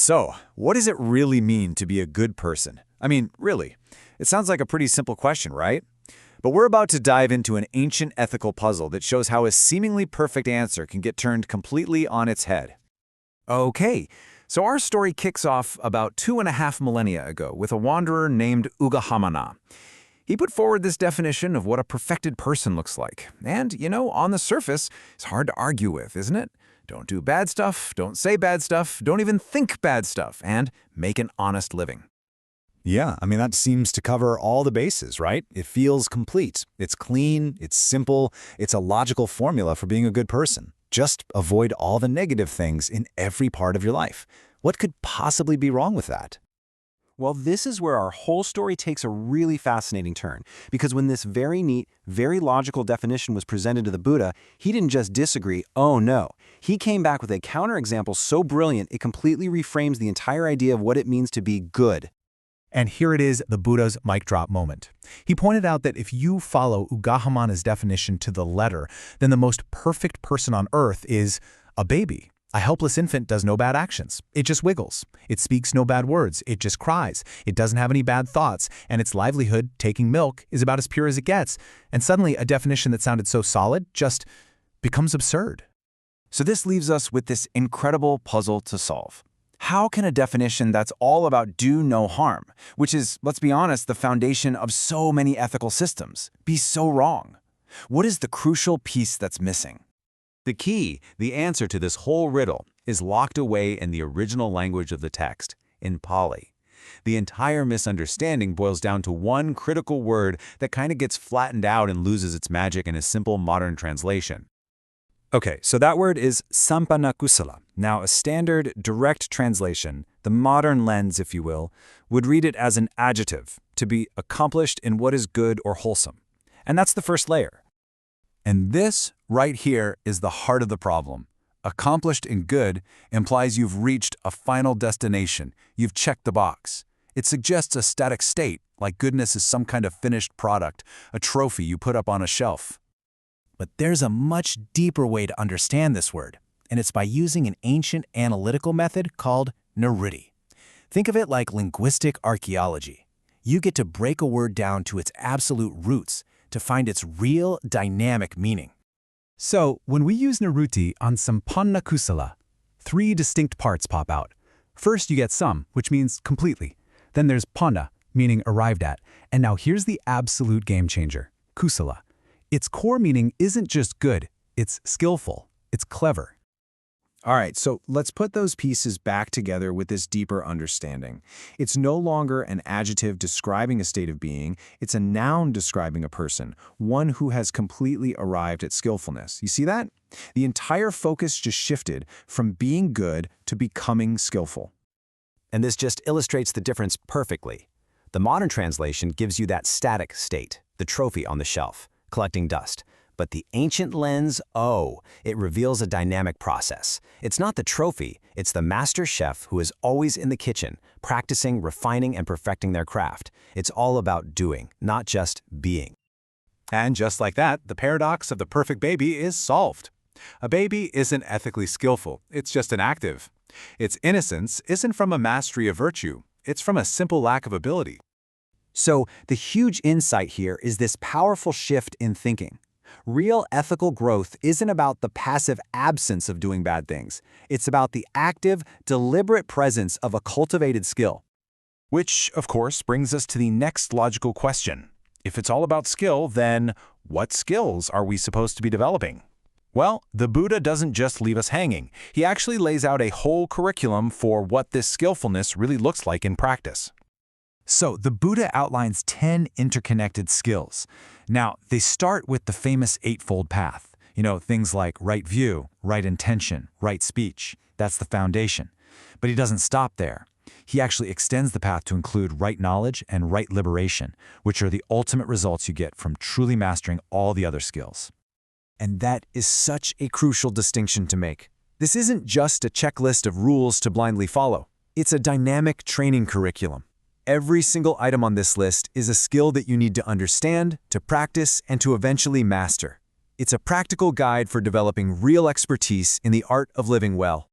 So, what does it really mean to be a good person? I mean, really. It sounds like a pretty simple question, right? But we're about to dive into an ancient ethical puzzle that shows how a seemingly perfect answer can get turned completely on its head. Okay, so our story kicks off about 2.5 millennia ago with a wanderer named Uggāhamāna. He put forward this definition of what a perfected person looks like. And, on the surface, it's hard to argue with, isn't it? Don't do bad stuff, don't say bad stuff, don't even think bad stuff, and make an honest living. Yeah, I mean, that seems to cover all the bases, right? It feels complete. It's clean, it's simple, it's a logical formula for being a good person. Just avoid all the negative things in every part of your life. What could possibly be wrong with that? Well, this is where our whole story takes a really fascinating turn, because when this very neat, very logical definition was presented to the Buddha, he didn't just disagree, oh no. He came back with a counterexample so brilliant it completely reframes the entire idea of what it means to be good. And here it is, the Buddha's mic drop moment. He pointed out that if you follow Uggāhamāna's definition to the letter, then the most perfect person on earth is a baby. A helpless infant does no bad actions. It just wiggles. It speaks no bad words. It just cries. It doesn't have any bad thoughts. And its livelihood, taking milk, is about as pure as it gets. And suddenly, a definition that sounded so solid just becomes absurd. So this leaves us with this incredible puzzle to solve. How can a definition that's all about do no harm, which is, let's be honest, the foundation of so many ethical systems, be so wrong? What is the crucial piece that's missing? The key, the answer to this whole riddle, is locked away in the original language of the text, in Pali. The entire misunderstanding boils down to one critical word that kind of gets flattened out and loses its magic in a simple modern translation. Okay, so that word is Samaṇamuṇḍikasutta. Now, a standard, direct translation, the modern lens, if you will, would read it as an adjective, to be accomplished in what is good or wholesome. And that's the first layer. And this, right here, is the heart of the problem. Accomplished in good implies you've reached a final destination. You've checked the box. It suggests a static state, like goodness is some kind of finished product, a trophy you put up on a shelf. But there's a much deeper way to understand this word, and it's by using an ancient analytical method called niruti. Think of it like linguistic archaeology. You get to break a word down to its absolute roots to find its real dynamic meaning. So, when we use niruti on Samaṇamuṇḍikasutta, 3 distinct parts pop out. First, you get some, which means completely. Then there's paña, meaning arrived at. And now here's the absolute game changer, kusala. Its core meaning isn't just good, it's skillful, it's clever. All right, so let's put those pieces back together with this deeper understanding. It's no longer an adjective describing a state of being, it's a noun describing a person, one who has completely arrived at skillfulness. You see that? The entire focus just shifted from being good to becoming skillful. And this just illustrates the difference perfectly. The modern translation gives you that static state, the trophy on the shelf, collecting dust. But the ancient lens, it reveals a dynamic process. It's not the trophy, it's the master chef who is always in the kitchen, practicing, refining, and perfecting their craft. It's all about doing, not just being. And just like that, the paradox of the perfect baby is solved. A baby isn't ethically skillful, it's just an active. Its innocence isn't from a mastery of virtue, it's from a simple lack of ability. So, the huge insight here is this powerful shift in thinking. Real ethical growth isn't about the passive absence of doing bad things. It's about the active, deliberate presence of a cultivated skill. Which, of course, brings us to the next logical question. If it's all about skill, then what skills are we supposed to be developing? Well, the Buddha doesn't just leave us hanging. He actually lays out a whole curriculum for what this skillfulness really looks like in practice. So, the Buddha outlines 10 interconnected skills. Now, they start with the famous eightfold path. Things like right view, right intention, right speech. That's the foundation. But he doesn't stop there. He actually extends the path to include right knowledge and right liberation, which are the ultimate results you get from truly mastering all the other skills. And that is such a crucial distinction to make. This isn't just a checklist of rules to blindly follow. It's a dynamic training curriculum. Every single item on this list is a skill that you need to understand, to practice, and to eventually master. It's a practical guide for developing real expertise in the art of living well.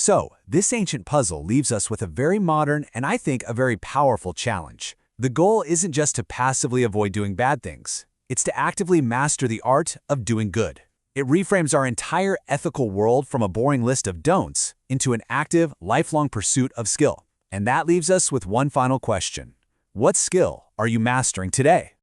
So, this ancient puzzle leaves us with a very modern and I think a very powerful challenge. The goal isn't just to passively avoid doing bad things. It's to actively master the art of doing good. It reframes our entire ethical world from a boring list of don'ts into an active, lifelong pursuit of skill. And that leaves us with one final question. What skill are you mastering today?